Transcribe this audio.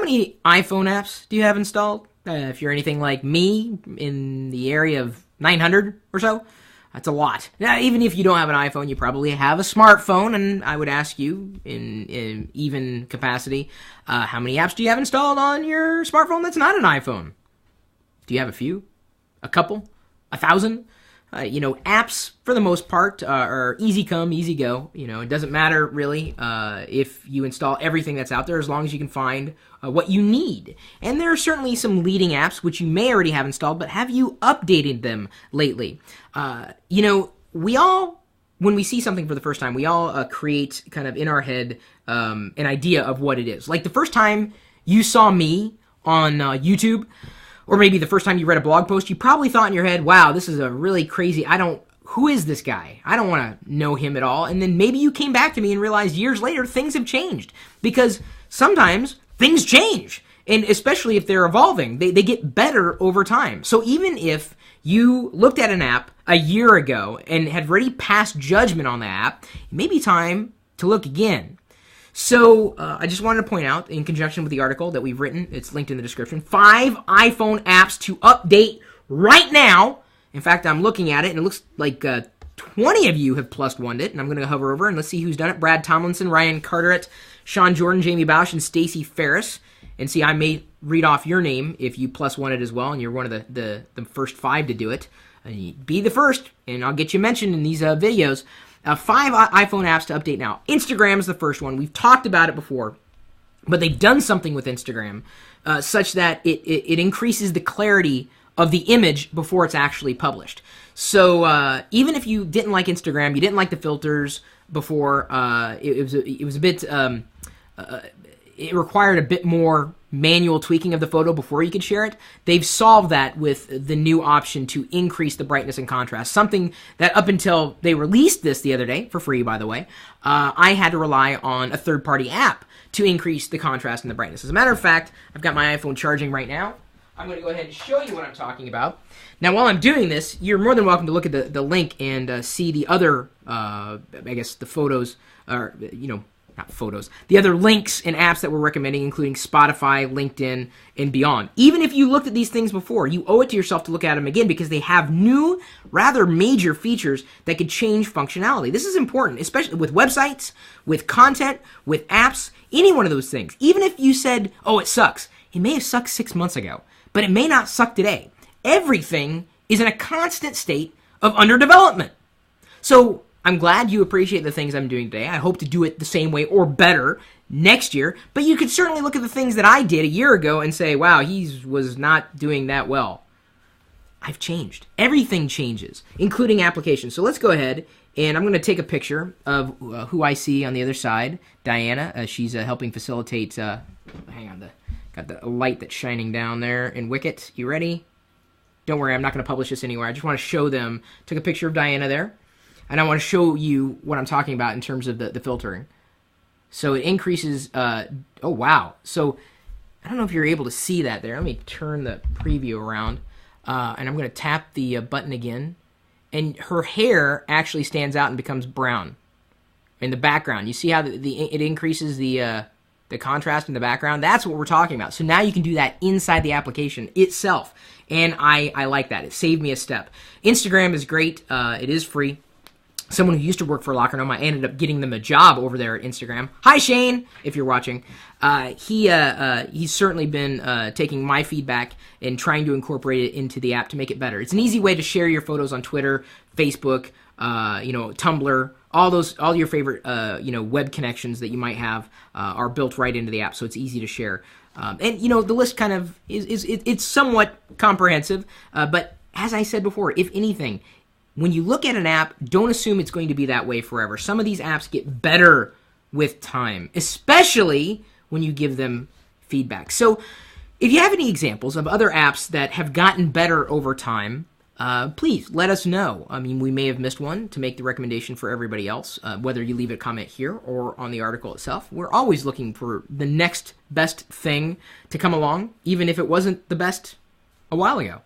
many iPhone apps do you have installed? If you're anything like me, in the area of 900 or so, that's a lot. Now, even if you don't have an iPhone, you probably have a smartphone, and I would ask you, in even capacity, how many apps do you have installed on your smartphone that's not an iPhone? Do you have a few? A couple? 1,000? Apps, for the most part, are easy come, easy go. It doesn't matter, really, if you install everything that's out there, as long as you can find what you need. And there are certainly some leading apps, which you may already have installed, but have you updated them lately? We all, when we see something for the first time, we all create, kind of in our head, an idea of what it is. Like the first time you saw me on YouTube, or maybe the first time you read a blog post, you probably thought in your head, wow, this is a really crazy, who is this guy? I don't want to know him at all. And then maybe you came back to me and realized years later things have changed. Because sometimes things change. And especially if they're evolving, they get better over time. So even if you looked at an app a year ago and had already passed judgment on the app, it may be time to look again. So I just wanted to point out, in conjunction with the article that we've written, it's linked in the description, 5 iPhone apps to update right now. In fact, I'm looking at it, and it looks like 20 of you have plus one'd it, and I'm going to hover over, and let's see who's done it. Brad Tomlinson, Ryan Carteret, Sean Jordan, Jamie Bausch, and Stacey Ferris. And see, I may read off your name if you plus one it as well, and you're one of the first 5 to do it. Be the first, and I'll get you mentioned in these videos. 5 iPhone apps to update now. Instagram is the first one. We've talked about it before, but they've done something with Instagram such that it increases the clarity of the image before it's actually published. So even if you didn't like Instagram, you didn't like the filters before, it was a bit... it required a bit more manual tweaking of the photo before you could share it. They've solved that with the new option to increase the brightness and contrast, something that up until they released this the other day, for free by the way, I had to rely on a third-party app to increase the contrast and the brightness. As a matter of fact, I've got my iPhone charging right now. I'm going to go ahead and show you what I'm talking about. Now, while I'm doing this, you're more than welcome to look at the link and see the other, the photos, or, not photos, the other links and apps that we're recommending, including Spotify, LinkedIn, and beyond. Even if you looked at these things before, you owe it to yourself to look at them again because they have new, rather major features that could change functionality. This is important, especially with websites, with content, with apps, any one of those things. Even if you said, oh, it sucks. It may have sucked 6 months ago, but it may not suck today. Everything is in a constant state of underdevelopment. So I'm glad you appreciate the things I'm doing today. I hope to do it the same way or better next year. But you could certainly look at the things that I did a year ago and say, wow, he was not doing that well. I've changed. Everything changes, including applications. So let's go ahead, and I'm going to take a picture of who I see on the other side. Diana, she's helping facilitate, hang on, got the light that's shining down there in Wicket. You ready? Don't worry, I'm not going to publish this anywhere. I just want to show them. Took a picture of Diana there. And I want to show you what I'm talking about in terms of the filtering. So it increases, oh wow. So I don't know if you're able to see that there. Let me turn the preview around. And I'm going to tap the button again. And her hair actually stands out and becomes brown in the background. You see how it increases the contrast in the background? That's what we're talking about. So now you can do that inside the application itself. And I like that. It saved me a step. Instagram is great. It is free. Someone who used to work for Locker Gnome, I ended up getting them a job over there at Instagram. Hi, Shane, if you're watching. He's certainly been taking my feedback and trying to incorporate it into the app to make it better. It's an easy way to share your photos on Twitter, Facebook, Tumblr. All your favorite, web connections that you might have are built right into the app, so it's easy to share. And the list kind of it's somewhat comprehensive, but as I said before, if anything, when you look at an app, don't assume it's going to be that way forever. Some of these apps get better with time, especially when you give them feedback. So if you have any examples of other apps that have gotten better over time, please let us know. I mean, we may have missed one to make the recommendation for everybody else, whether you leave a comment here or on the article itself. We're always looking for the next best thing to come along, even if it wasn't the best a while ago.